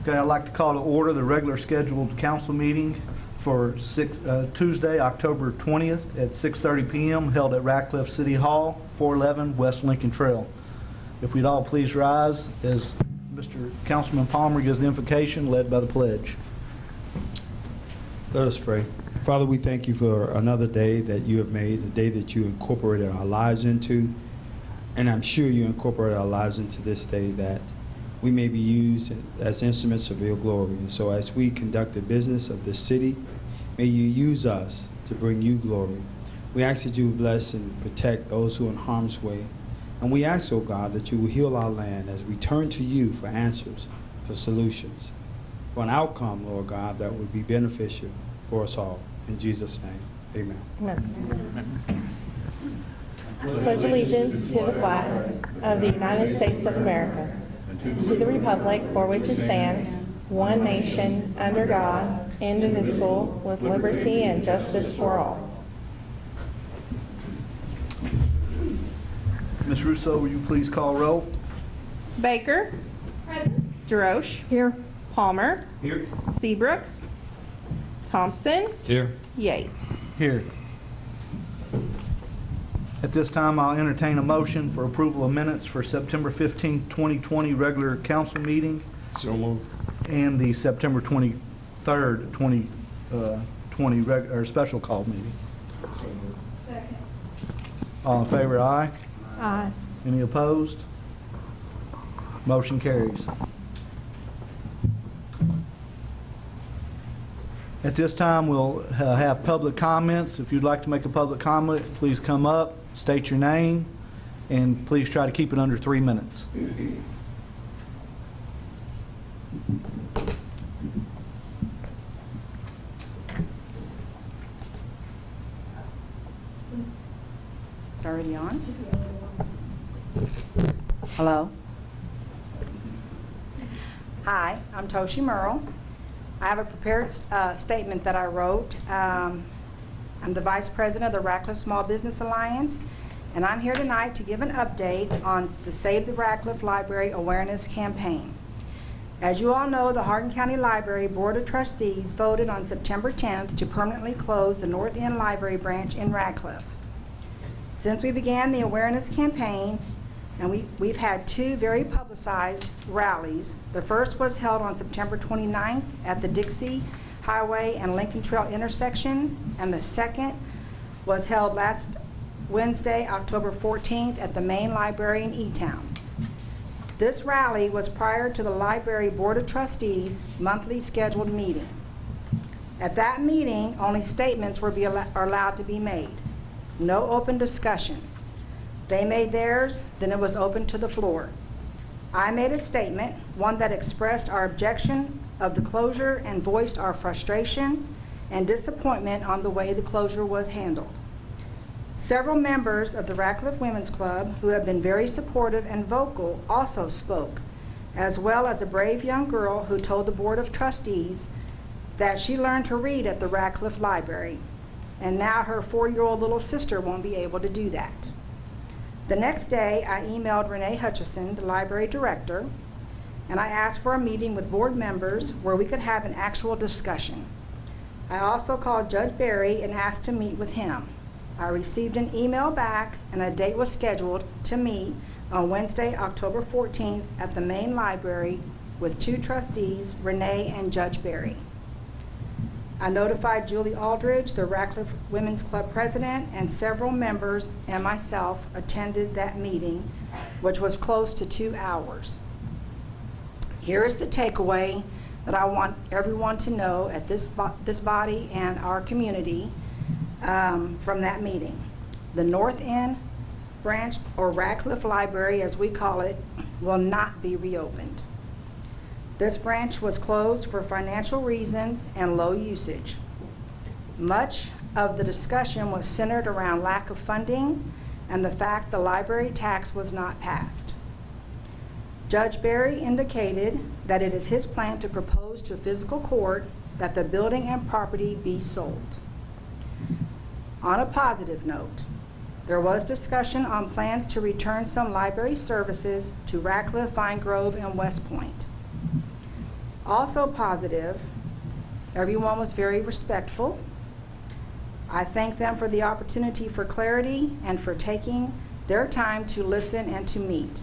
Okay, I'd like to call to order the regular scheduled council meeting for Tuesday, October 20th at 6:30 p.m. held at Ratcliffe City Hall, 411 West Lincoln Trail. If we'd all please rise as Mr. Councilman Palmer gives the invocation led by the pledge. Let us pray. Father, we thank you for another day that you have made, the day that you incorporated our lives into. And I'm sure you incorporated our lives into this day that we may be used as instruments of your glory. And so as we conduct the business of this city, may you use us to bring you glory. We ask that you bless and protect those who are in harm's way. And we ask, oh God, that you will heal our land as we turn to you for answers, for solutions, for an outcome, Lord God, that would be beneficial for us all. In Jesus' name, amen. Pledge allegiance to the flag of the United States of America, to the republic for which it stands, one nation, under God, indivisible, with liberty and justice for all. Ms. Russo, will you please call roll? Baker. Present. DeRoche. Here. Palmer. Here. Seabrooks. Thompson. Here. Yates. Here. At this time, I'll entertain a motion for approval of minutes for September 15th, 2020 regular council meeting So moved. and the September 23rd, 2020 special call meeting. Second. All in favor, aye. Aye. Any opposed? Motion carries. At this time, we'll have public comments. If you'd like to make a public comment, please come up, state your name, and please try to keep it under 3 minutes. It's already on? Hello? Hi, I'm Toshi Merle. I have a prepared statement that I wrote. I'm the Vice President of the Ratcliffe Small Business Alliance, and I'm here tonight to give an update on the Save the Ratcliffe Library Awareness Campaign. As you all know, the Hardin County Library Board of Trustees voted on September 10th to permanently close the North End Library branch in Ratcliffe. Since we began the awareness campaign, and we've had two very publicized rallies. The first was held on September 29th at the Dixie Highway and Lincoln Trail intersection, and the second was held last Wednesday, October 14th at the main library in E-Town. This rally was prior to the Library Board of Trustees' monthly scheduled meeting. At that meeting, only statements are allowed to be made. No open discussion. They made theirs, then it was open to the floor. I made a statement, one that expressed our objection of the closure and voiced our frustration and disappointment on the way the closure was handled. Several members of the Ratcliffe Women's Club, who have been very supportive and vocal, also spoke, as well as a brave young girl who told the Board of Trustees that she learned to read at the Ratcliffe Library, and now her 4-year-old little sister won't be able to do that. The next day, I emailed Renee Hutchison, the library director, and I asked for a meeting with board members where we could have an actual discussion. I also called Judge Barry and asked to meet with him. I received an email back, and a date was scheduled to meet on Wednesday, October 14th at the main library with 2 trustees, Renee and Judge Barry. I notified Julie Aldridge, the Ratcliffe Women's Club president, and several members and myself attended that meeting, which was close to 2 hours. Here is the takeaway that I want everyone to know at this body and our community from that meeting. The North End branch, or Ratcliffe Library as we call it, will not be reopened. This branch was closed for financial reasons and low usage. Much of the discussion was centered around lack of funding and the fact the library tax was not passed. Judge Barry indicated that it is his plan to propose to physical court that the building and property be sold. On a positive note, there was discussion on plans to return some library services to Ratcliffe, Vine Grove, and West Point. Also positive, everyone was very respectful. I thank them for the opportunity for clarity and for taking their time to listen and to meet.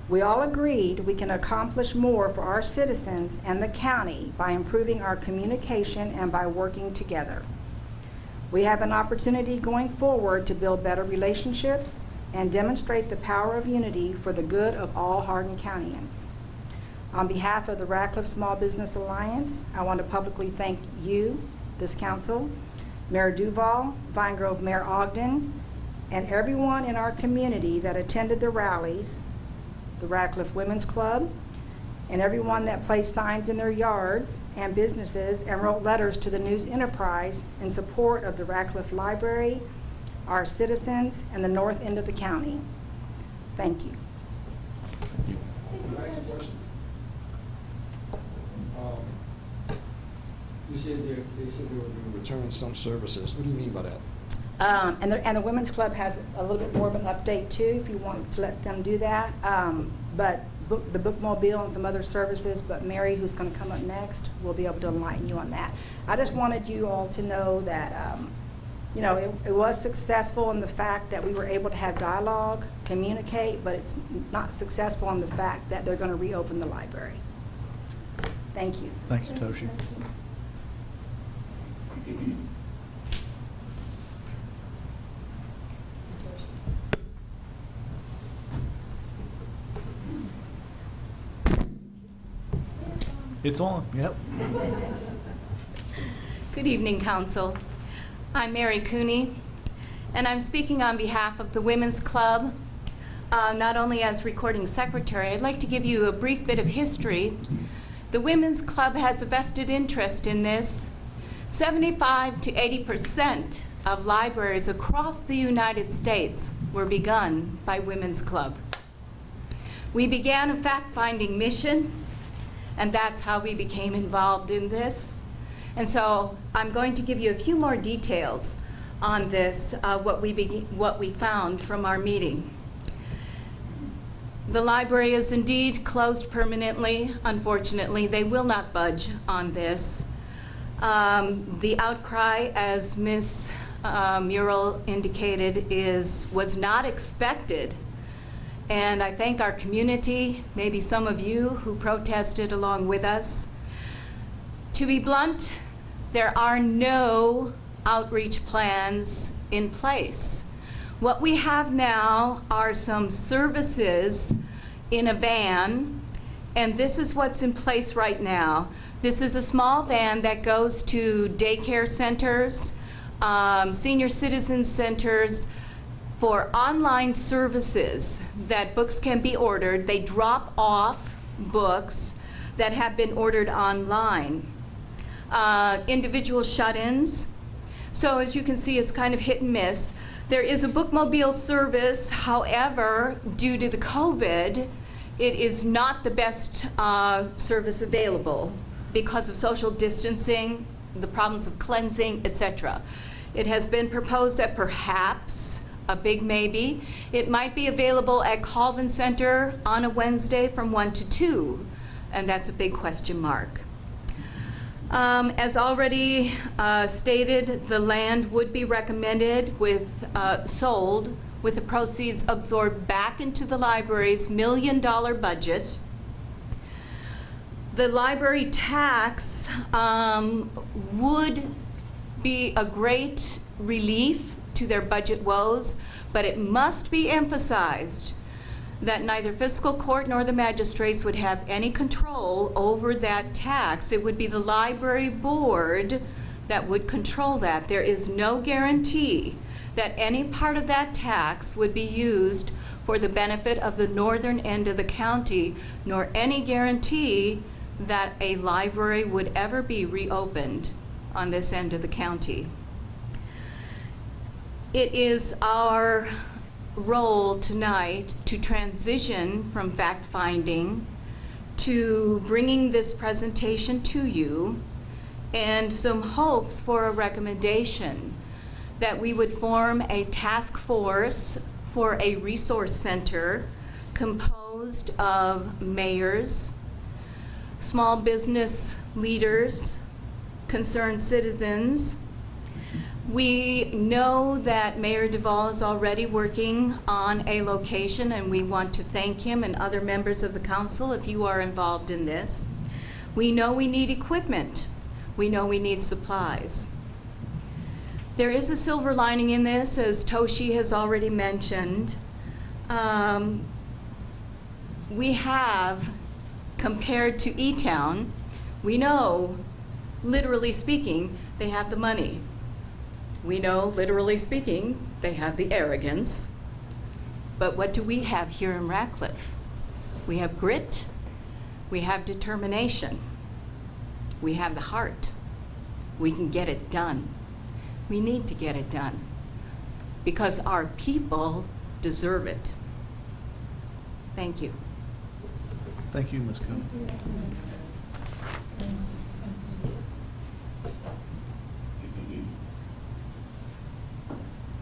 We all agreed we can accomplish more for our citizens and the county by improving our communication and by working together. We have an opportunity going forward to build better relationships and demonstrate the power of unity for the good of all Hardin Countyans. On behalf of the Ratcliffe Small Business Alliance, I want to publicly thank you, this council, Mayor Duval, Vine Grove Mayor Ogden, and everyone in our community that attended the rallies, the Ratcliffe Women's Club, and everyone that placed signs in their yards and businesses and wrote letters to the News Enterprise in support of the Ratcliffe Library, our citizens, and the north end of the county. Thank you. Next question. You said they said they were going to return some services. What do you mean by that? And the Women's Club has a little bit more of an update too, if you want to let them do that. But the bookmobile and some other services, but Mary, who's going to come up next, will be able to enlighten you on that. I just wanted you all to know that, you know, it was successful in the fact that we were able to have dialogue, communicate, but it's not successful in the fact that they're going to reopen the library. Thank you. Thank you, Toshi. It's on, yep. Good evening, Council. I'm Mary Cooney, and I'm speaking on behalf of the Women's Club, not only as recording secretary. I'd like to give you a brief bit of history. The Women's Club has a vested interest in this. 75 to 80% of libraries across the United States were begun by Women's Club. We began a fact-finding mission, and that's how we became involved in this. And so I'm going to give you a few more details on this, what we found from our meeting. The library is indeed closed permanently. Unfortunately, they will not budge on this. The outcry, as Ms. Murrell indicated, was not expected. And I thank our community, maybe some of you who protested along with us. To be blunt, there are no outreach plans in place. What we have now are some services in a van, and this is what's in place right now. This is a small van that goes to daycare centers, senior citizen centers, for online services that books can be ordered. They drop off books that have been ordered online. Individual shut-ins. So as you can see, it's kind of hit and miss. There is a bookmobile service. However, due to the COVID, it is not the best service available because of social distancing, the problems of cleansing, etc. It has been proposed that perhaps, a big maybe, it might be available at Colvin Center on a Wednesday from 1 to 2, and that's a big question mark. As already stated, the land would be recommended with sold with the proceeds absorbed back into the library's $1 million budget. The library tax would be a great relief to their budget woes, but it must be emphasized that neither fiscal court nor the magistrates would have any control over that tax. It would be the library board that would control that. There is no guarantee that any part of that tax would be used for the benefit of the northern end of the county, nor any guarantee that a library would ever be reopened on this end of the county. It is our role tonight to transition from fact-finding to bringing this presentation to you and some hopes for a recommendation that we would form a task force for a resource center composed of mayors, small business leaders, concerned citizens. We know that Mayor Duvall is already working on a location, and we want to thank him and other members of the council if you are involved in this. We know we need equipment. We know we need supplies. There is a silver lining in this, as Toshi has already mentioned. We have, compared to E-Town, we know, literally speaking, they have the money. We know, literally speaking, they have the arrogance. But what do we have here in Ratcliffe? We have grit, we have determination, we have the heart. We can get it done. We need to get it done because our people deserve it. Thank you. Thank you, Ms. Coon.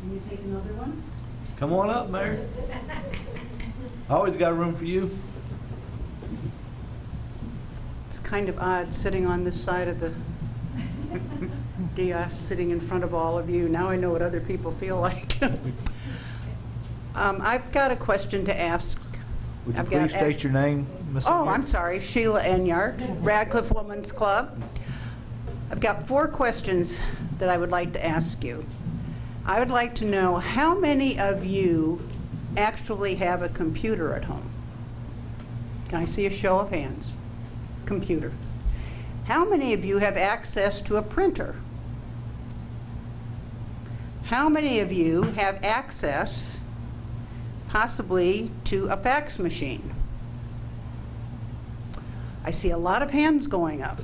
Can you take another one? Come on up, Mayor. I always got room for you. It's kind of odd sitting on this side of the dais, sitting in front of all of you. Now I know what other people feel like. I've got a question to ask. Would you I've got please state your name, Ms. Oh, Enyart? I'm sorry, Sheila Enyart, Radcliffe Women's Club. I've got 4 questions that I would like to ask you. I would like to know how many of you actually have a computer at home? Can I see a show of hands? Computer. How many of you have access to a printer? How many of you have access possibly to a fax machine? I see a lot of hands going up.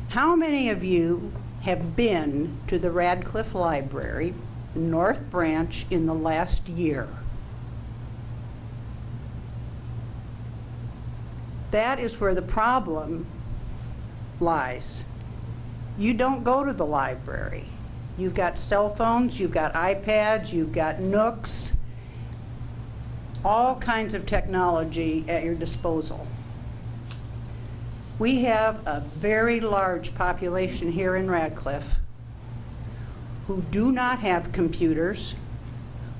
How many of you have been to the Radcliffe Library, North Branch, in the last year? That is where the problem lies. You don't go to the library. You've got cell phones, you've got iPads, you've got Nooks, all kinds of technology at your disposal. We have a very large population here in Radcliffe who do not have computers,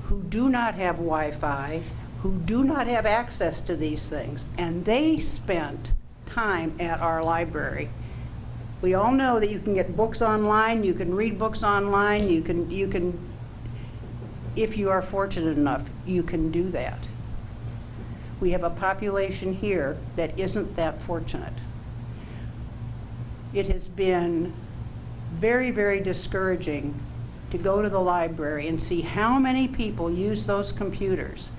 who do not have Wi-Fi, who do not have access to these things, and they spent time at our library. We all know that you can get books online, you can read books online, you can, if you are fortunate enough, you can do that. We have a population here that isn't that fortunate. It has been very, very discouraging to go to the library and see how many people use those computers,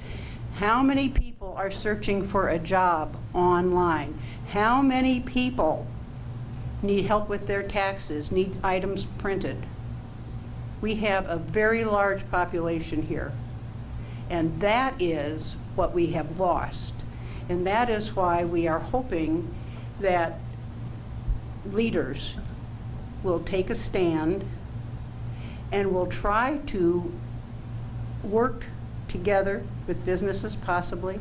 how many people are searching for a job online, how many people need help with their taxes, need items printed. We have a very large population here, and that is what we have lost. And that is why we are hoping that leaders will take a stand and will try to work together with businesses possibly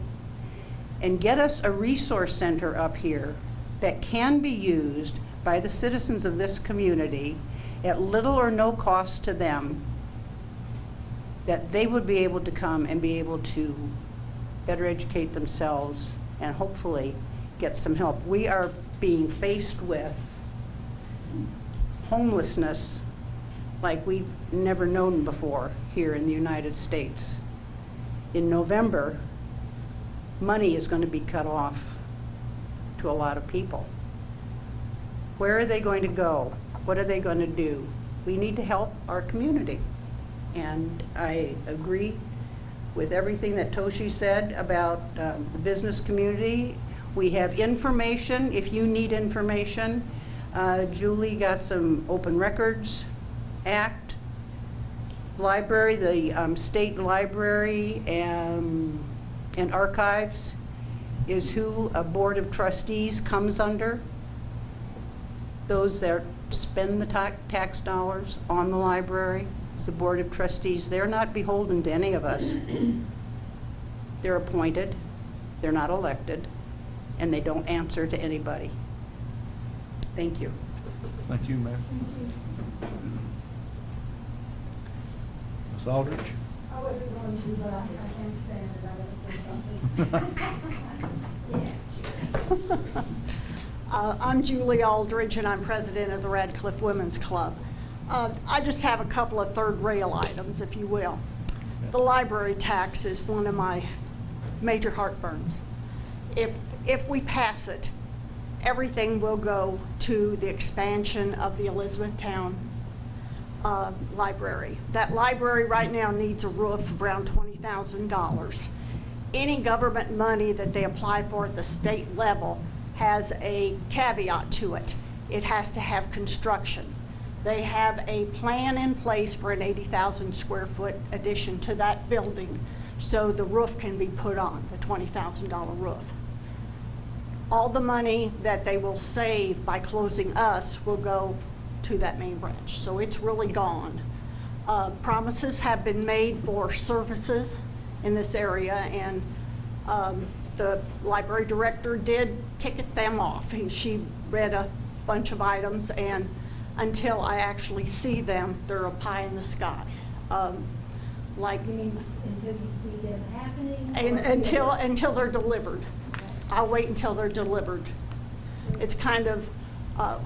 and get us a resource center up here that can be used by the citizens of this community at little or no cost to them, that they would be able to come and be able to better educate themselves and hopefully get some help. We are being faced with homelessness like we've never known before here in the United States. In November, money is going to be cut off to a lot of people. Where are they going to go? What are they going to do? We need to help our community. And I agree with everything that Toshi said about the business community. We have information if you need information. Julie got some Open Records Act library, the state library and archives is who a board of trustees comes under. Those that spend the tax dollars on the library is the board of trustees. They're not beholden to any of us. They're appointed. They're not elected. and they don't answer to anybody. Thank you. Thank you, Mayor. Ms. Aldridge? I wasn't going to, but I can't stand it. I gotta say something. Yes, Julie. I'm Julie Aldridge, and I'm president of the Radcliffe Women's Club. I just have a couple of third rail items, if you will. The library tax is one of my major heartburns. If we pass it, everything will go to the expansion of the Elizabethtown library. That library right now needs a roof of around $20,000. Any government money that they apply for at the state level has a caveat to it. It has to have construction. They have a plan in place for an 80,000 square foot addition to that building so the roof can be put on, the $20,000 roof. All the money that they will save by closing us will go to that main branch. So it's really gone. Promises have been made for services in this area, and the library director did ticket them off. She read a bunch of items, and until I actually see them, they're a pie in the sky. Like, You mean until you see them happening? and until they're delivered. I'll wait until they're delivered. It's kind of,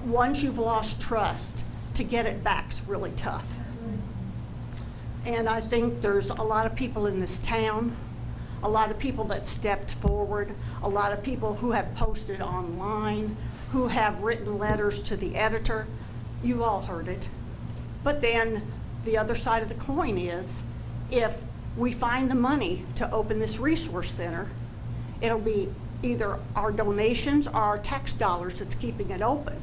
once you've lost trust, to get it back's really tough. And I think there's a lot of people in this town, a lot of people that stepped forward, a lot of people who have posted online, who have written letters to the editor. You all heard it. But then the other side of the coin is, if we find the money to open this resource center, it'll be either our donations or our tax dollars that's keeping it open.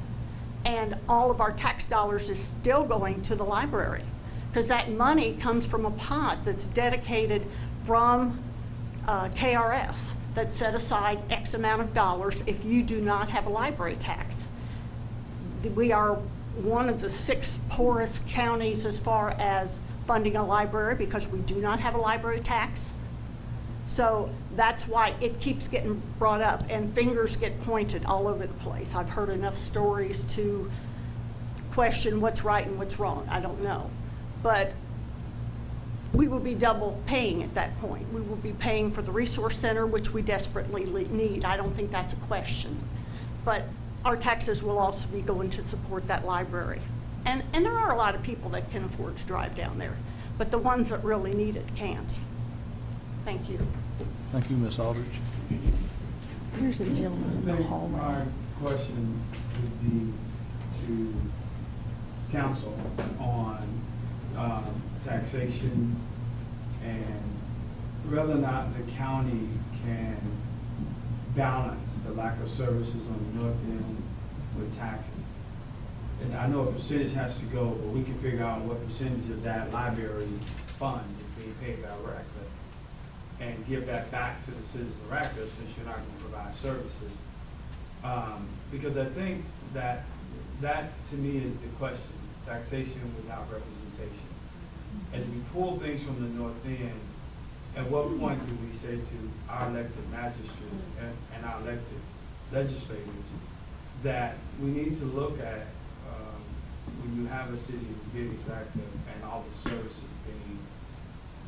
And all of our tax dollars is still going to the library, because that money comes from a pot that's dedicated from KRS that's set aside X amount of dollars if you do not have a library tax. We are one of the 6 poorest counties as far as funding a library because we do not have a library tax. So that's why it keeps getting brought up and fingers get pointed all over the place. I've heard enough stories to question what's right and what's wrong. I don't know. But we will be double paying at that point. We will be paying for the resource center, which we desperately need. I don't think that's a question. But our taxes will also be going to support that library. And there are a lot of people that can afford to drive down there, but the ones that really need it can't. Thank you. Thank you, Ms. Aldridge. There's a gentleman in the My hallway. question would be to council on taxation and whether or not the county can balance the lack of services on the north end with taxes. And I know a percentage has to go, but we can figure out what percentage of that library fund is being paid directly and give that back to the citizens of Radcliffe since you're not going to provide services. Because I think that to me is the question, taxation without representation. As we pull things from the north end, at what point do we say to our elected magistrates and our elected legislators that we need to look at when you have a city as big as Radcliffe and all the services being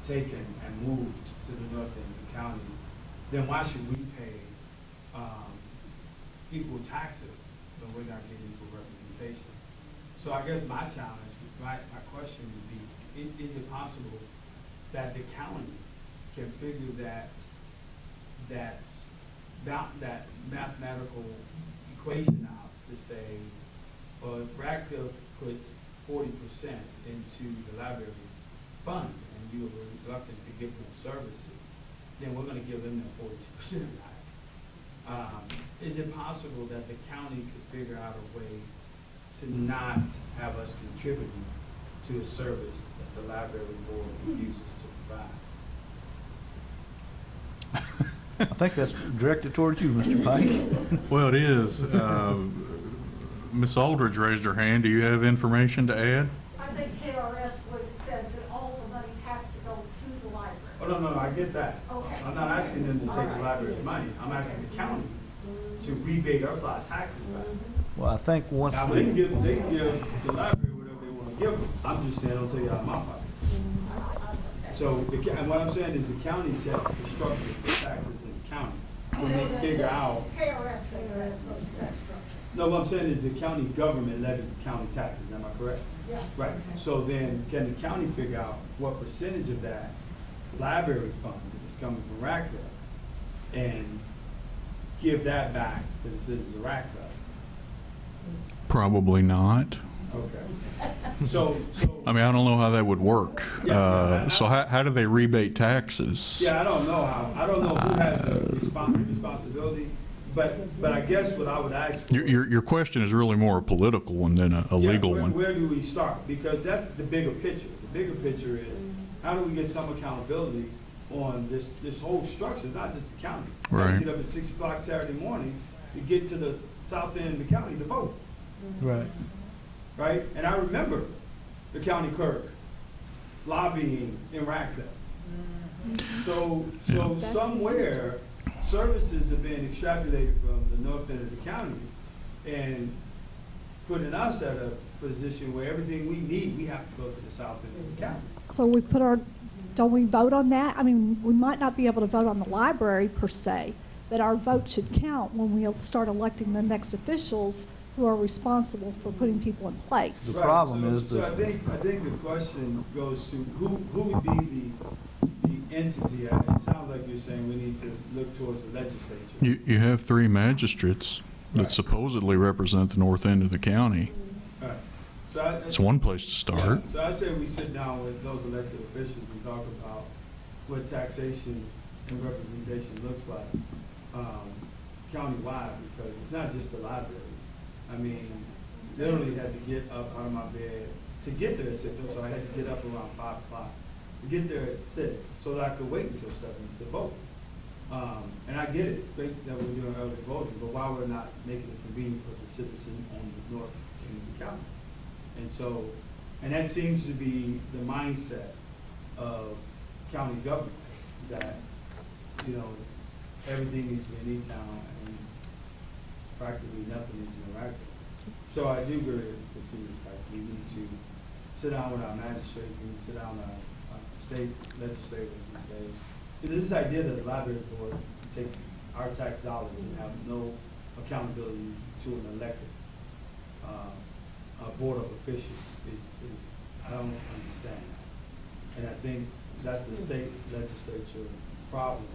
taken and moved to the north end of the county, then why should we pay equal taxes when we're not getting equal representation? So I guess my challenge, my question would be, is it possible that the county can figure that mathematical equation out to say, well, if Radcliffe puts 40% into the library fund and you are reluctant to give them services, then we're going to give them that 42% back. Is it possible that the county could figure out a way to not have us contributing to a service that the library board refuses to provide? I think that's directed towards you, Mr. Pike. Well, it is. Ms. Aldridge raised her hand. Do you have information to add? I think KRS says that all the money has to go to the library. Oh, no, I get that. Okay. I'm not asking them to take the library's money. I'm asking the county to rebate us our taxes back. Well, I think once Now, they can give the library whatever they want to give them. I'm just saying, don't take it out of my pocket. So, and what I'm saying is the county sets the structure for taxes in the county. When they figure out, KRS, those tax structure. no, what I'm saying is the county government levies county taxes, am I correct? Yeah. Right, so then can the county figure out what percentage of that library fund is coming from Radcliffe and give that back to the citizens of Radcliffe? Probably not. Okay. So, I mean, I don't know how that would work. Yeah. So how do they rebate taxes? yeah, I don't know how, I don't know who has the responsibility, but I guess what I would ask for. Your question is really more a political one than a Yeah, legal one. Where do we start? Because that's the bigger picture. The bigger picture is, how do we get some accountability on this whole structure, not just the county? Right. Get up at 6 o'clock Saturday morning to get to the south end of the county to vote, Right. right? And I remember the county clerk lobbying in Radcliffe. So somewhere, services are being extrapolated from the north end of the county and putting us at a position where everything we need, we have to go to the south end of the county. So we put our, don't we vote on that? I mean, we might not be able to vote on the library per se, but our vote should count when we start electing the next officials who are responsible for putting people in place. The problem Right, is so that- I think the question goes to who would be the entity? It sounds like you're saying we need to look towards the legislature. You have 3 magistrates that Right. supposedly represent the north end of the county. Right. So It's one place to start. So I say we sit down with those elected officials and talk about what taxation and representation looks like countywide, because it's not just the library. I mean, literally had to get up out of my bed to get there at 6, so I had to get up around 5 o'clock to get there at 6, so that I could wait until 7 to vote. And I get it, great that we're doing early voting, but why we're not making it convenient for the citizen on the north end of the county? And so, and that seems to be the mindset of county government, that, you know, everything needs to be in E-town and practically nothing is in Radcliffe. So I do agree with you, respect. We need to sit down with our magistrates, we need to sit down with our state legislators and say, you know, this idea that the library board takes our tax dollars and have no accountability to an elected board of officials is I don't understand that. And I think that's a state legislature problem,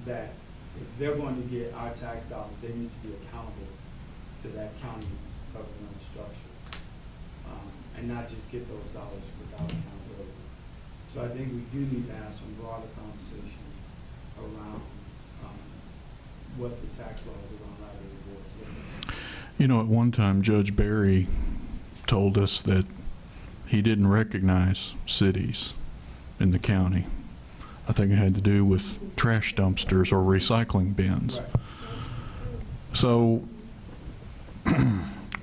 that if they're going to get our tax dollars, they need to be accountable to that county governmental structure, and not just get those dollars without accountability. So I think we do need to have some broader conversation around what the tax laws around library boards look like. You know, at one time, Judge Barry told us that he didn't recognize cities in the county. I think it had to do with trash dumpsters or recycling bins. Right. So,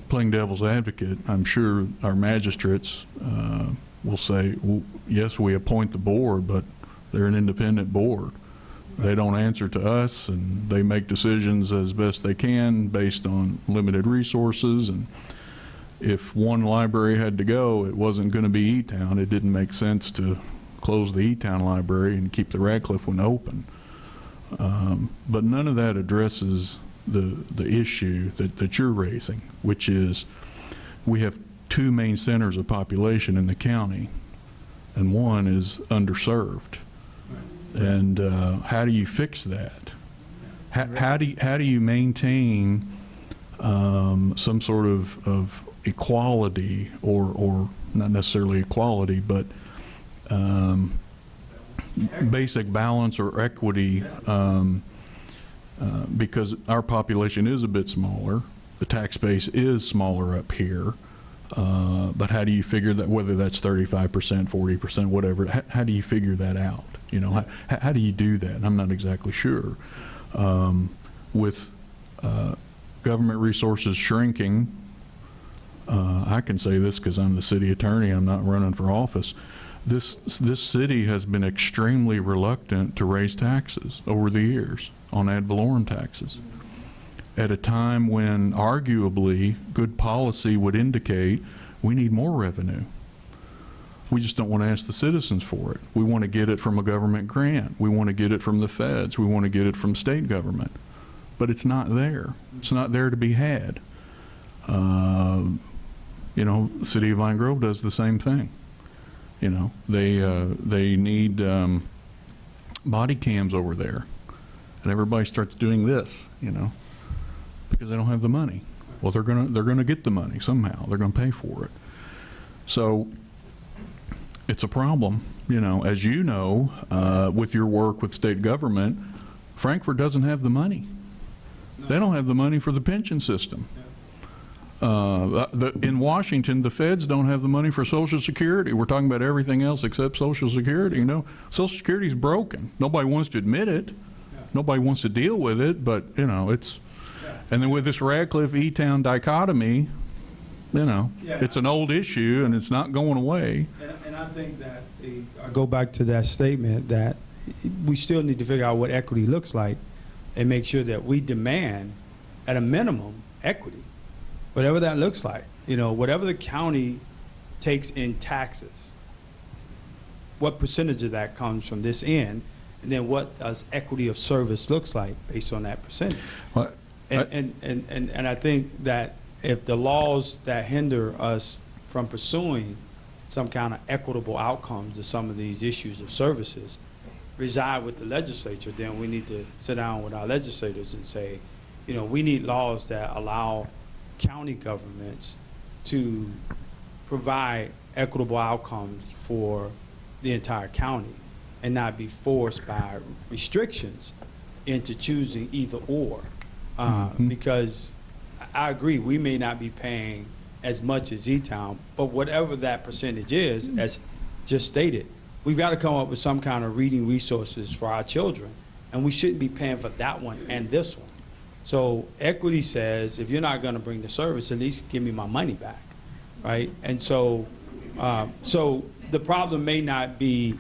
playing devil's advocate, I'm sure our magistrates will say, well, yes, we appoint the board, but they're an independent board. They don't answer to us, and they make decisions as best they can based on limited resources. And if one library had to go, it wasn't going to be E-Town. It didn't make sense to close the E-Town library and keep the Radcliffe one open. But none of that addresses the issue that you're raising, which is we have 2 main centers of population in the county, and one is underserved. And how do you fix that? How do you maintain some sort of equality, or not necessarily equality, but basic balance or equity, because our population is a bit smaller, the tax base is smaller up here, but how do you figure that, whether that's 35%, 40%, whatever, how do you figure that out? You know, how do you do that? I'm not exactly sure. With government resources shrinking, I can say this because I'm the city attorney, I'm not running for office. This city has been extremely reluctant to raise taxes over the years on ad valorem taxes. at a time when arguably good policy would indicate we need more revenue. We just don't want to ask the citizens for it. We want to get it from a government grant. We want to get it from the feds. We want to get it from state government. But it's not there. It's not there to be had. You know, the city of Vine Grove does the same thing. You know, they need body cams over there, and everybody starts doing this, you know, because they don't have the money. Well, they're gonna get the money somehow. They're gonna pay for it. So it's a problem, you know. As you know, with your work with state government, Frankfurt doesn't have the money. They don't have the money for the pension system. In Washington, the feds don't have the money for Social Security. We're talking about everything else except Social Security. You know, Social Security is broken. Nobody wants to admit it. Nobody wants to deal with it. But you know, it's. And then with this Radcliffe E-Town dichotomy, you know, it's an old issue and it's not going away. And I think that I go back to that statement that we still need to figure out what equity looks like, and make sure that we demand, at a minimum, equity. Whatever that looks like, you know, whatever the county takes in taxes, what percentage of that comes from this end, and then what does equity of service looks like based on that percentage. Well, And I think that if the laws that hinder us from pursuing some kind of equitable outcomes to some of these issues of services reside with the legislature, then we need to sit down with our legislators and say, you know, we need laws that allow county governments to provide equitable outcomes for the entire county and not be forced by restrictions into choosing either or. Because I agree, we may not be paying as much as E-Town, but whatever that percentage is, as just stated, we've got to come up with some kind of reading resources for our children, and we shouldn't be paying for that one and this one. So equity says, if you're not going to bring the service, at least give me my money back, right? And so, so the problem may not be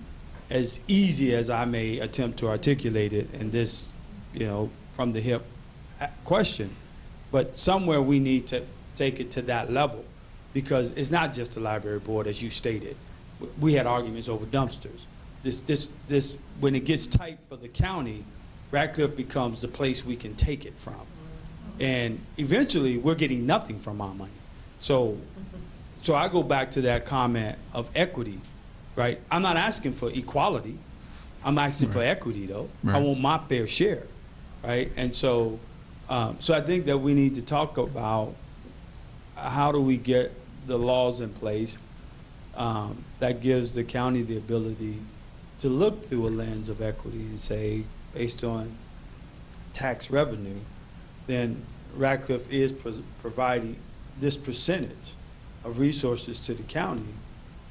as easy as I may attempt to articulate it in this, you know, from the hip question, but somewhere we need to take it to that level, because it's not just the library board, as you stated. We had arguments over dumpsters. This when it gets tight for the county, Radcliffe becomes the place we can take it from. And eventually, we're getting nothing from our money. So I go back to that comment of equity, right? I'm not asking for equality. I'm asking for equity, though. I want my fair share, right? And so I think that we need to talk about how do we get the laws in place that gives the county the ability to look through a lens of equity and say, based on tax revenue, then Radcliffe is providing this percentage of resources to the county,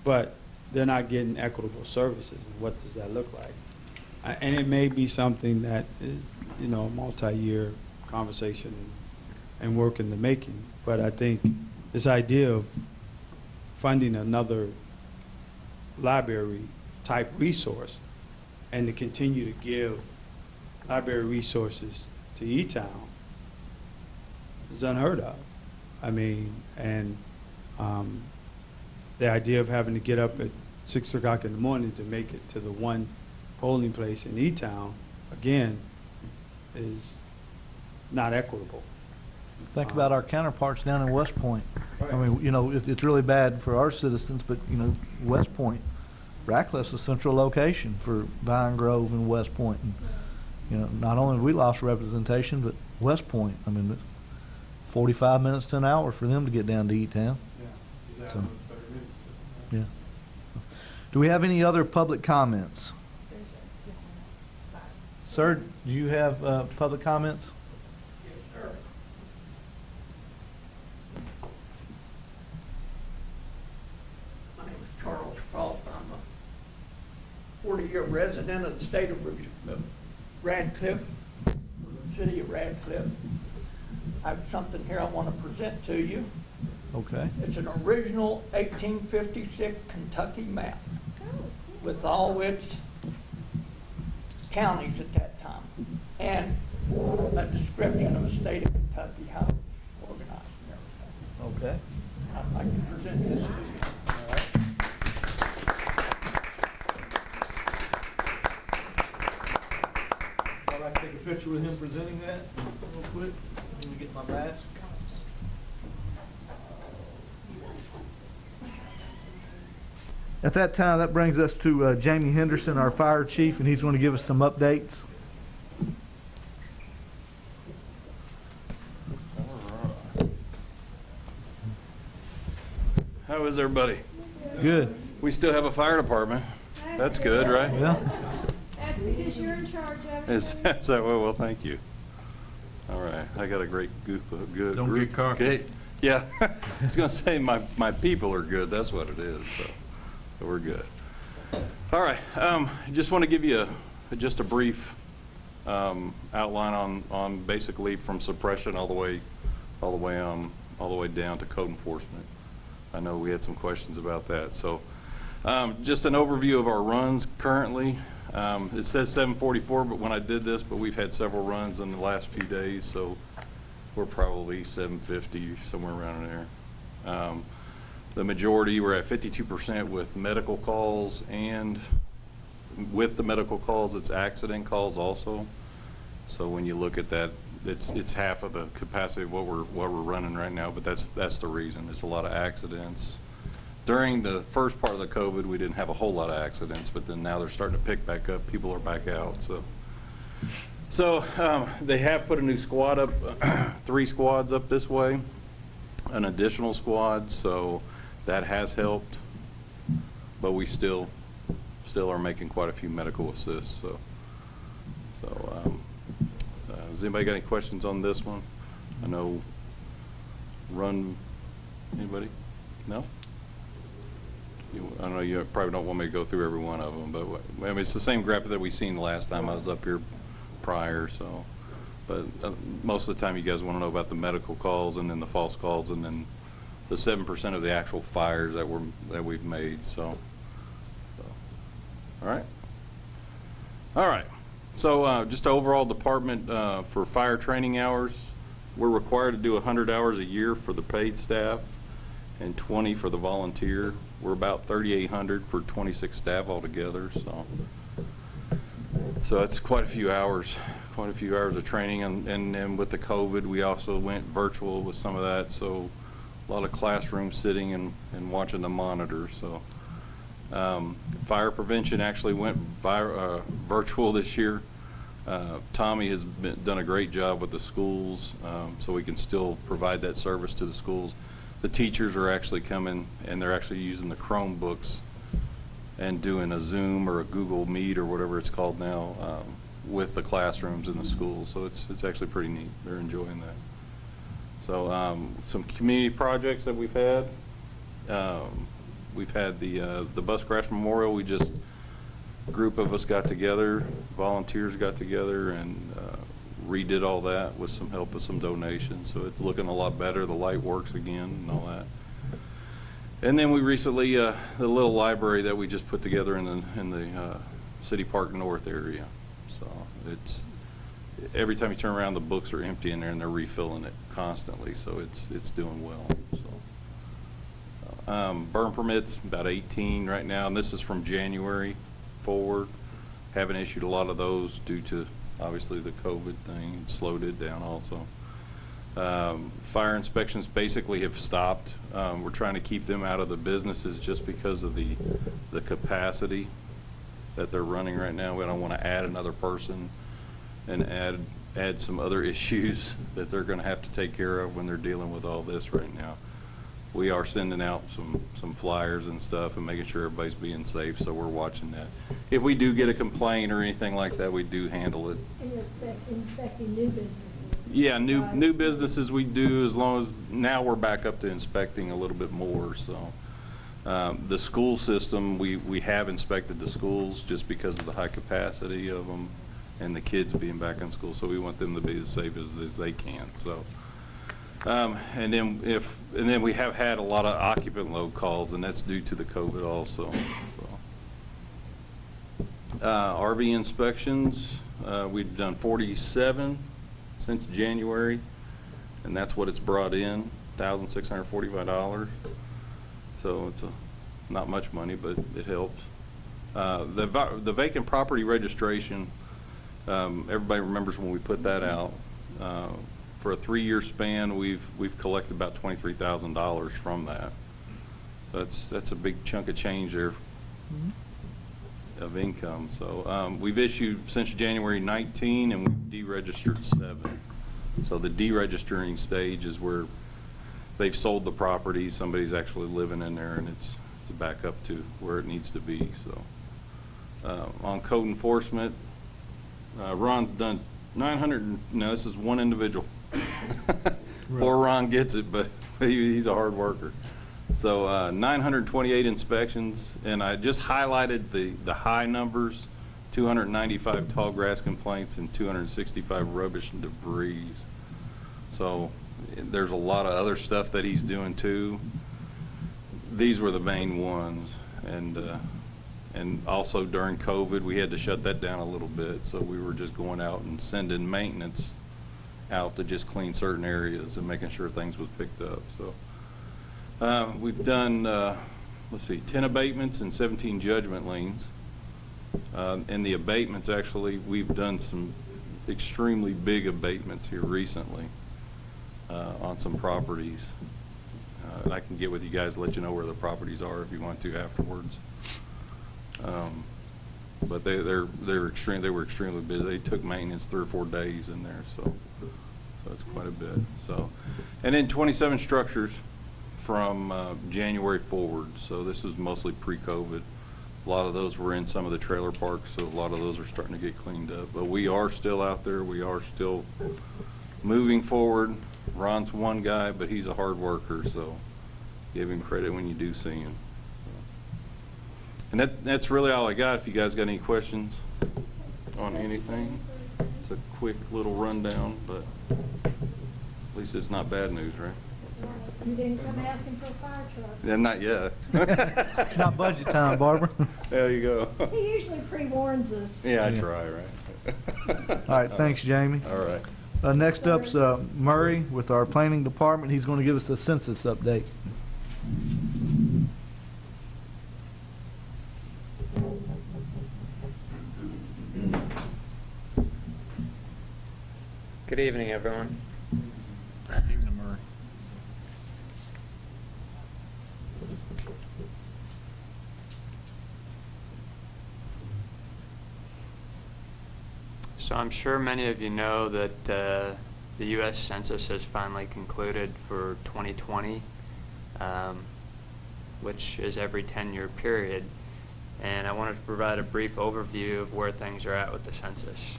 but they're not getting equitable services. And what does that look like? And it may be something that is, you know, a multi-year conversation and work in the making. But I think this idea of funding another library type resource and to continue to give library resources to E-Town is unheard of. I mean, and the idea of having to get up at 6 o'clock in the morning to make it to the one polling place in E-Town, again, is not equitable. Think about our counterparts down in West Point. I mean, you know, it's really bad for our citizens, but, you know, West Point, Radcliffe's a central location for Vine Grove and West Point. And, you know, not only have we lost representation, but West Point, I mean, 45 minutes to an hour for them to get down to E-Town. Yeah, So, yeah. Do we have any other public comments? Sir, do you have public comments? My name is Charles Croft. I'm a 40-year resident of the state of Radcliffe, the city of Radcliffe. I have something here I want to present to you. Okay. It's an original 1856 Kentucky map with all its counties at that time and a description of the state of Kentucky. the house organized and everything. Okay. I'd like to present this to you. I'd like to take a picture with him presenting that real quick. Let me get my mask. At that time, that brings us to Jamie Henderson, our fire chief, and he's going to give us some updates. How is everybody? Good. We still have a fire department. That's good, right? Yeah. That's because you're in charge of it. Is that well, thank you. All right, I got a great group of good. Don't group. get cocky. Okay. Yeah, I was gonna say my people are good. That's what it is. So we're good. All right. Just want to give you just a brief outline on basically from suppression all the way down to code enforcement. I know we had some questions about that. So just an overview of our runs currently. It says 744, but when I did this, but we've had several runs in the last few days, so we're probably 750, somewhere around there. The majority, we're at 52% with medical calls, and with the medical calls, it's accident calls also. So when you look at that, it's half of the capacity of what we're running right now, but that's the reason. It's a lot of accidents. During the first part of the COVID, we didn't have a whole lot of accidents, but then now they're starting to pick back up. People are back out. So they have put a new squad up, 3 squads up this way, an additional squad, so that has helped. But we still are making quite a few medical assists. Has anybody got any questions on this one? I know. Anybody? No? I know you probably don't want me to go through every one of them, but I mean, it's the same graphic that we seen the last time I was up here prior. So, but most of the time, you guys want to know about the medical calls and then the false calls and then the 7% of the actual fires that we've made. So, all right. So, just overall department for fire training hours, we're required to do 100 hours a year for the paid staff and 20 for the volunteer. We're about 3,800 for 26 staff altogether, so that's quite a few hours of training. And then with the COVID, we also went virtual with some of that, so a lot of classroom sitting and watching the monitor. So fire prevention actually went virtual this year. Tommy has done a great job with the schools, so we can still provide that service to the schools. The teachers are actually coming and they're actually using the Chromebooks and doing a Zoom or a Google Meet or whatever it's called now with the classrooms in the schools. So it's actually pretty neat. They're enjoying that. So some community projects that we've had. We've had the bus crash memorial. A group of us got together, volunteers got together and redid all that with some help with some donations. So it's looking a lot better. The light works again and all that. And then we recently, the little library that we just put together in the City Park North area. So it's, every time you turn around, the books are empty in there and they're refilling it constantly. So it's doing well. So burn permits, about 18 right now. And this is from January forward. Haven't issued a lot of those due to obviously the COVID thing. It slowed it down also. Fire inspections basically have stopped. We're trying to keep them out of the businesses just because of the capacity that they're running right now. We don't want to add another person and add some other issues that they're going to have to take care of when they're dealing with all this right now. We are sending out some flyers and stuff and making sure everybody's being safe, so we're watching that. If we do get a complaint or anything like that, we do handle it. And you're inspecting new businesses? Yeah, new businesses we do, as long as now we're back up to inspecting a little bit more. So the school system, we have inspected the schools just because of the high capacity of them and the kids being back in school, so we want them to be as safe as they can. So. And then we have had a lot of occupant load calls, and that's due to the COVID also. So. RV inspections, we've done 47 since January. and that's what it's brought in, $1,645. So it's not much money, but it helps. The vacant property registration, everybody remembers when we put that out. For a 3-year span, we've collected about $23,000 from that. So that's a big chunk of change there of income. So we've issued since January 19, and we've deregistered 7. So the deregistering stage is where they've sold the property, somebody's actually living in there, and it's back up to where it needs to be. So on code enforcement, Ron's done 900, no, this is one individual. Poor Ron gets it, but he's a hard worker. So 928 inspections, and I just highlighted the high numbers, 295 tall grass complaints and 265 rubbish and debris. So there's a lot of other stuff that he's doing too. These were the main ones, and also during COVID, we had to shut that down a little bit, so we were just going out and sending maintenance out to just clean certain areas and making sure things was picked up. So we've done, let's see, 10 abatements and 17 judgment liens. And the abatements, actually, we've done some extremely big abatements here recently on some properties. I can get with you guys, let you know where the properties are if you want to afterwards. But they were extremely busy. They took maintenance 3 or 4 days in there, so it's quite a bit. So, and then 27 structures from January forward. So this was mostly pre-COVID. A lot of those were in some of the trailer parks, so a lot of those are starting to get cleaned up. But we are still out there. We are still moving forward. Ron's one guy, but he's a hard worker, so give him credit when you do see him. And that's really all I got. If you guys got any questions on anything, it's a quick little rundown, but at least it's not bad news, right? You didn't come asking for a fire truck. Yeah, not yet. It's not budget time, Barbara. There you go. He usually pre-warns us. Yeah, I try, right? All right, thanks, Jamie. All right. Next up's Murray with our planning department. He's going to give us a census update. Good evening, everyone. Evening, Murray. So I'm sure many of you know that the U.S. Census has finally concluded for 2020, which is every 10-year period. And I wanted to provide a brief overview of where things are at with the census.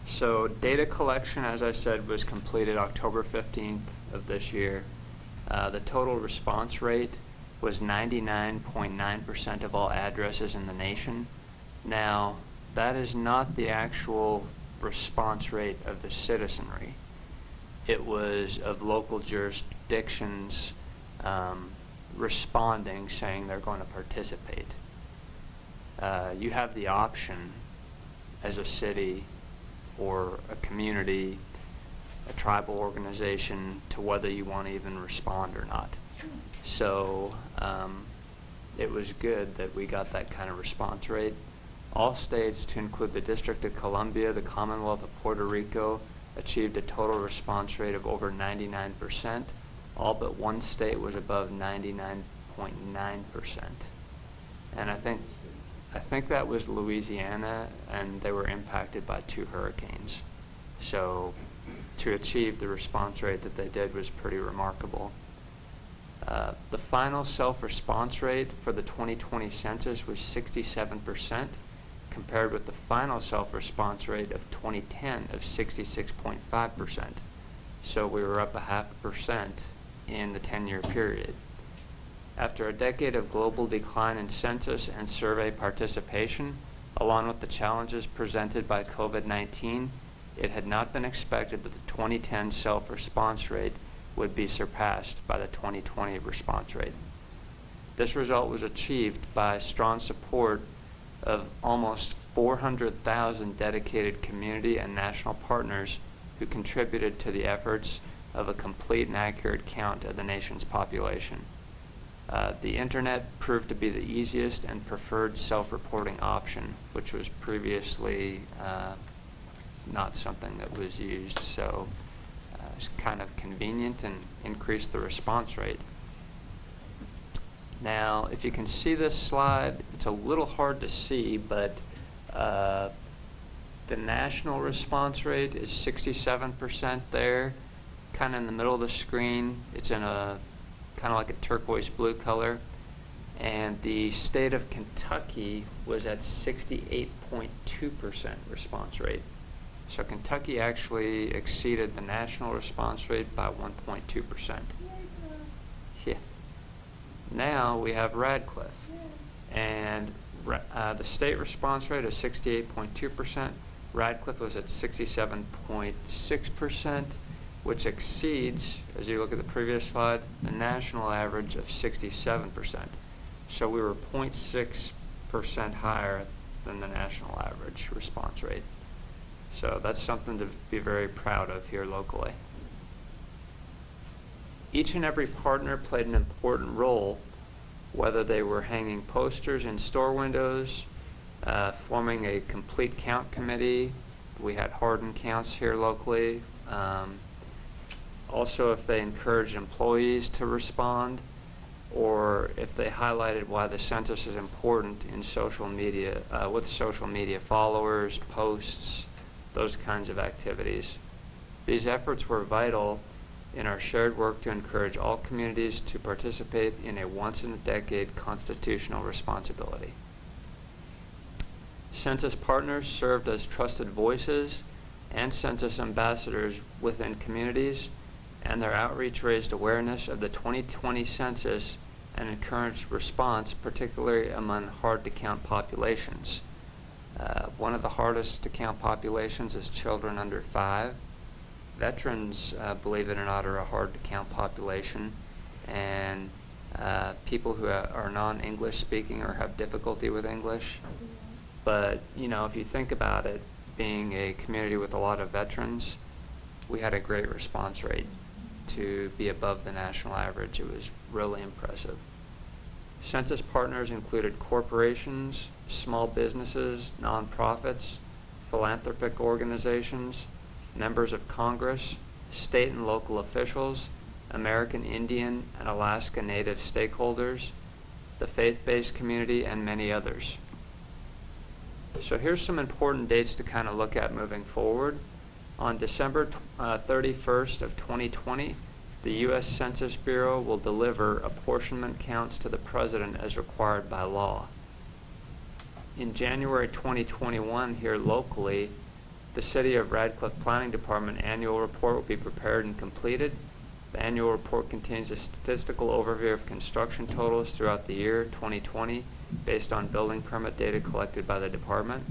So data collection, as I said, was completed October 15th of this year. The total response rate was 99.9% of all addresses in the nation. Now, that is not the actual response rate of the citizenry. It was of local jurisdictions responding, saying they're going to participate. You have the option as a city or a community, a tribal organization, to whether you want to even respond or not. So it was good that we got that kind of response rate. All states, to include the District of Columbia, the Commonwealth of Puerto Rico, achieved a total response rate of over 99%. All but one state was above 99.9%. And I think that was Louisiana, and they were impacted by 2 hurricanes. So to achieve the response rate that they did was pretty remarkable. The final self-response rate for the 2020 census was 67%, compared with the final self-response rate of 2010 of 66.5%. So we were up 0.5% in the 10-year period. After a decade of global decline in census and survey participation, along with the challenges presented by COVID-19, it had not been expected that the 2010 self-response rate would be surpassed by the 2020 response rate. This result was achieved by strong support of almost 400,000 dedicated community and national partners who contributed to the efforts of a complete and accurate count of the nation's population. The internet proved to be the easiest and preferred self-reporting option, which was previously not something that was used, so it's kind of convenient and increased the response rate. Now, if you can see this slide, it's a little hard to see, but the national response rate is 67% there, kind of in the middle of the screen. It's in a kind of like a turquoise blue color. And the state of Kentucky was at 68.2% response rate. So Kentucky actually exceeded the national response rate by 1.2%. Yeah. Now we have Radcliffe. And the state response rate is 68.2%. Radcliffe was at 67.6%, which exceeds, as you look at the previous slide, the national average of 67%. So we were 0.6% higher than the national average response rate. So that's something to be very proud of here locally. Each and every partner played an important role, whether they were hanging posters in store windows, forming a complete count committee. We had hardened counts here locally. Also, if they encouraged employees to respond, or if they highlighted why the census is important in social media, with social media followers, posts, those kinds of activities. These efforts were vital in our shared work to encourage all communities to participate in a once-in-a-decade constitutional responsibility. Census partners served as trusted voices and census ambassadors within communities, and their outreach raised awareness of the 2020 census and encouraged response, particularly among hard-to-count populations. One of the hardest to count populations is children under 5. Veterans, believe it or not, are a hard-to-count population, and people who are non-English speaking or have difficulty with English. But, you know, if you think about it, being a community with a lot of veterans, we had a great response rate to be above the national average. It was really impressive. Census partners included corporations, small businesses, nonprofits, philanthropic organizations, members of Congress, state and local officials, American Indian and Alaska Native stakeholders, the faith-based community, and many others. So here's some important dates to kind of look at moving forward. On December 31st of 2020, the U.S. Census Bureau will deliver apportionment counts to the President as required by law. In January 2021, here locally, the City of Radcliffe Planning Department annual report will be prepared and completed. The annual report contains a statistical overview of construction totals throughout the year 2020 based on building permit data collected by the department.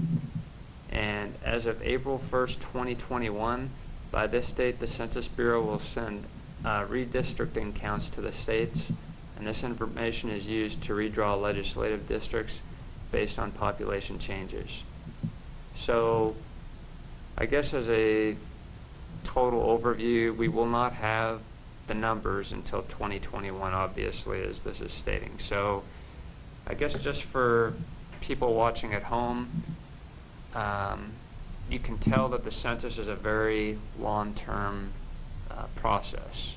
And as of April 1st, 2021, by this date, the Census Bureau will send redistricting counts to the states, and this information is used to redraw legislative districts based on population changes. So I guess as a total overview, we will not have the numbers until 2021, obviously, as this is stating. So I guess just for people watching at home, you can tell that the census is a very long-term process.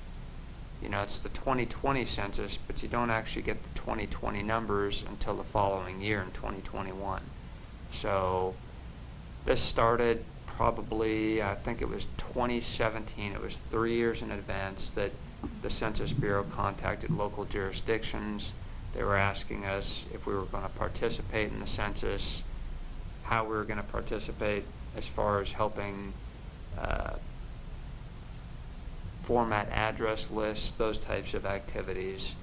You know, it's the 2020 census, but you don't actually get the 2020 numbers until the following year in 2021. So this started probably, I think it was 2017. It was 3 years in advance that the Census Bureau contacted local jurisdictions. They were asking us if we were going to participate in the census, how we were going to participate as far as helping format address lists, those types of activities.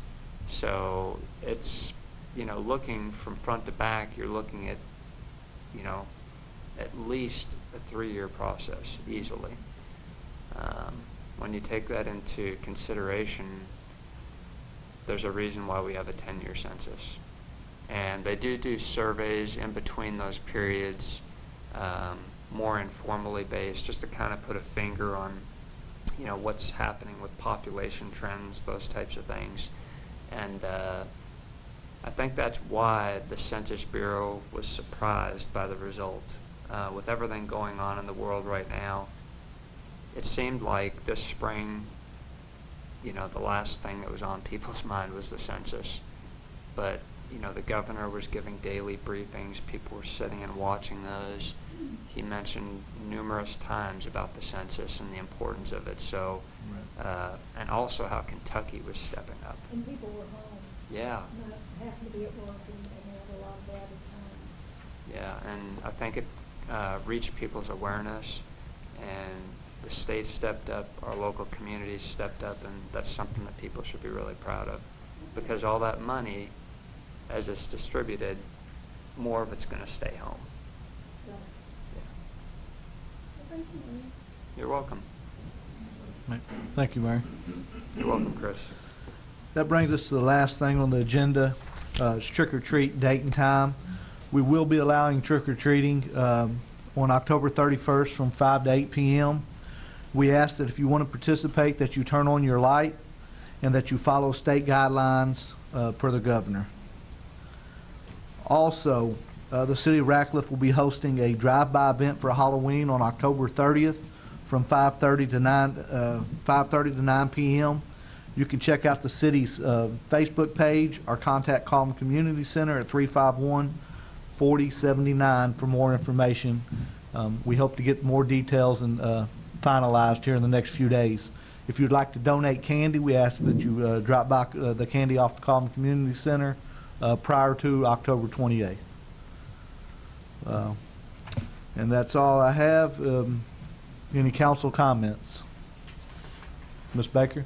So it's, you know, looking from front to back, you're looking at, you know, at least a 3-year process easily. When you take that into consideration, there's a reason why we have a 10-year census. And they do surveys in between those periods, more informally based, just to kind of put a finger on, you know, what's happening with population trends, those types of things. And I think that's why the Census Bureau was surprised by the result. With everything going on in the world right now, it seemed like this spring, you know, the last thing that was on people's mind was the census. But, you know, the governor was giving daily briefings. People were sitting and watching those. He mentioned numerous times about the census and the importance of it. So, and also how Kentucky was stepping up. And people were home. Yeah. Not having to be at work and they had a lot of bad time. Yeah, and I think it reached people's awareness, and the state stepped up, our local communities stepped up, and that's something that people should be really proud of. Because all that money, as it's distributed, more of it's going to stay home. Yeah. Yeah. Thank you, Mayor. You're welcome. Thank you, Mary. You're welcome, Chris. That brings us to the last thing on the agenda, it's trick or treat date and time. We will be allowing trick or treating on October 31st from 5 to 8 p.m. We ask that if you want to participate that you turn on your light and that you follow state guidelines per the governor. Also, the city of Ratcliffe will be hosting a drive-by event for Halloween on October 30th from 5:30 to 9 p.m. You can check out the city's Facebook page or contact Colvin Community Center at 351-4079 for more information. We hope to get more details and finalized here in the next few days. If you'd like to donate candy, we ask that you drop by the candy off the Colvin Community Center prior to October 28th. And that's all I have. Any council comments? Ms. Baker?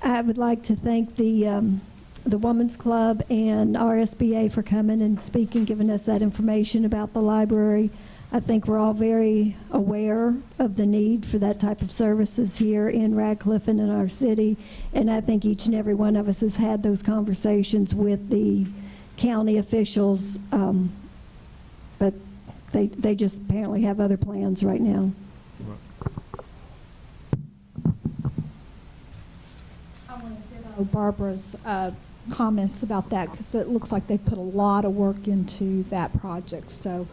I would like to thank the Women's Club and RSBA for coming and speaking, giving us that information about the library. I think we're all very aware of the need for that type of services here in Radcliffe and in our city, and I think each and every one of us has had those conversations with the county officials, but they just apparently have other plans right now. Barbara's comments about that, because it looks like they put a lot of work into that project. So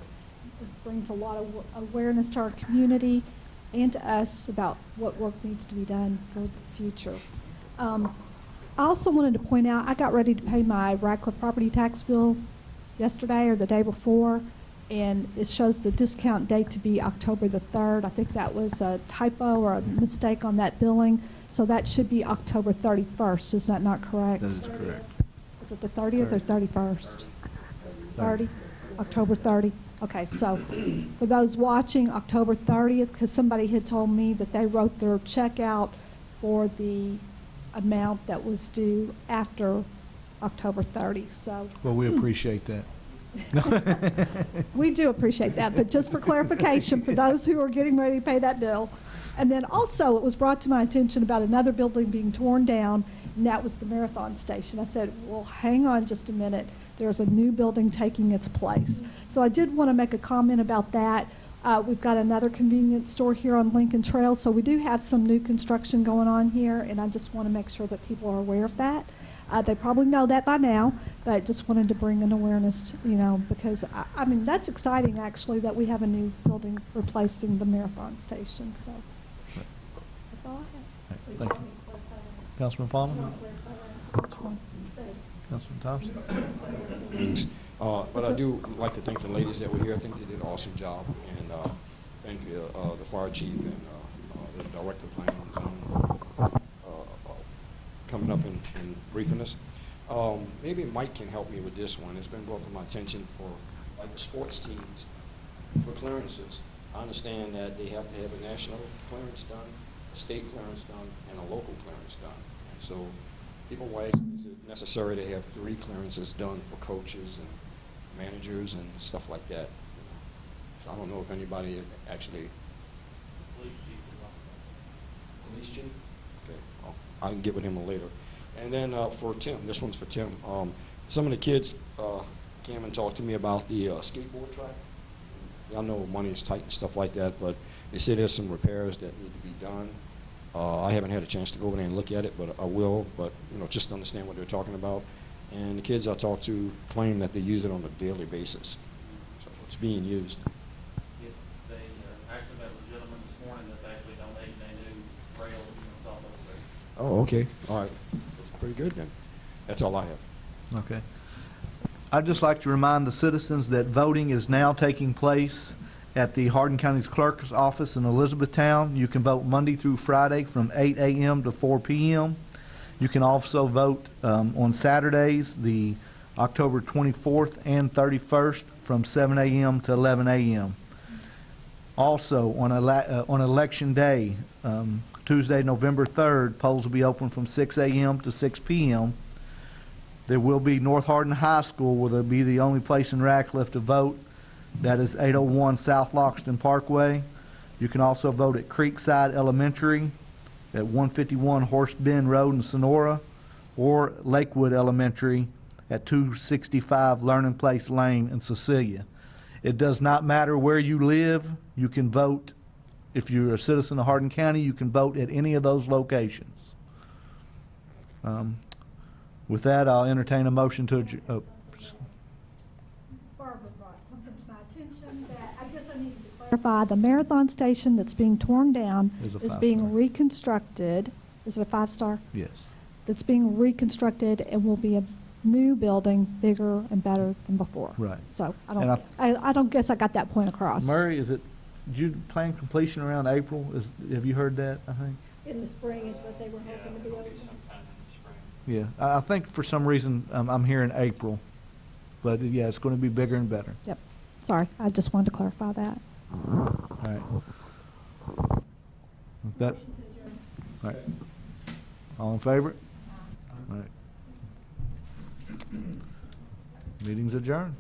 it brings a lot of awareness to our community and to us about what work needs to be done for the future. I also wanted to point out, I got ready to pay my Radcliffe property tax bill yesterday or the day before, and it shows the discount date to be October the 3rd. I think that was a typo or a mistake on that billing. So that should be October 31st. Is that not correct? That is correct. Is it the 30th or 31st? 30? October 30? Okay, so for those watching, October 30th, because somebody had told me that they wrote their check out for the amount that was due after October 30. So Well, we appreciate that. we do appreciate that, but just for clarification, for those who are getting ready to pay that bill. And then also, it was brought to my attention about another building being torn down, and that was the Marathon Station. I said, well, hang on just a minute. There's a new building taking its place. So I did want to make a comment about that. We've got another convenience store here on Lincoln Trail, so we do have some new construction going on here, and I just want to make sure that people are aware of that. They probably know that by now, but just wanted to bring an awareness, you know, because, I mean, that's exciting, actually, that we have a new building replacing the Marathon Station, so. That's all I have. Thank you. Councilman Palmer? Councilman Thompson? But I do like to thank the ladies that were here. I think they did an awesome job. And thank you, the fire chief and the director of planning and zoning for coming up and briefing us. Maybe Mike can help me with this one. It's been brought to my attention for like the sports teams for clearances. I understand that they have to have a national clearance done, a state clearance done, and a local clearance done. And so people were asking, is it necessary to have 3 clearances done for coaches and managers and stuff like that? So I don't know if anybody actually. Police chief? Okay, I can get with him later. And then for Tim, this one's for Tim. Some of the kids came and talked to me about the skateboard track. I know money is tight and stuff like that, but they say there's some repairs that need to be done. I haven't had a chance to go over there and look at it, but I will. But just to understand what they're talking about. And the kids I talked to claim that they use it on a daily basis, so it's being used. Yes, they actually met with a gentleman this morning that's actually donating a new rail unit on those there. Oh, okay. All right. That's pretty good then. That's all I have. Okay. I'd just like to remind the citizens that voting is now taking place at the Hardin County Clerk's office in Elizabethtown. You can vote Monday through Friday from 8 a.m. to 4 p.m. You can also vote on Saturdays, the October 24th and 31st, from 7 a.m. to 11 a.m. Also, on Election Day, Tuesday, November 3rd, polls will be open from 6 a.m. to 6 p.m. There will be North Hardin High School, where they'll be the only place in Radcliffe to vote. That is 801 South Loxton Parkway. You can also vote at Creekside Elementary at 151 Horse Bend Road in Sonora, or Lakewood Elementary at 265 Learning Place Lane in Cecilia. It does not matter where you live. You can vote. If you're a citizen of Hardin County, you can vote at any of those locations. With that, I'll entertain a motion to adjourn. Barbara brought something to my attention that I guess I needed to clarify. The marathon station that's being torn down is being reconstructed. Is it a 5-star? Yes. That's being reconstructed and will be a new building, bigger and better than before. Right. So And I don't guess I got that point across. Murray, did you plan completion around April? Have you heard that, I think? In the spring is what they were hoping to be open. Yeah, I think for some reason I'm hearing April, but yeah, it's going to be bigger and better. Yep. Sorry, I just wanted to clarify that. All right. With that, all right. All in favor? All right. Meeting's adjourned.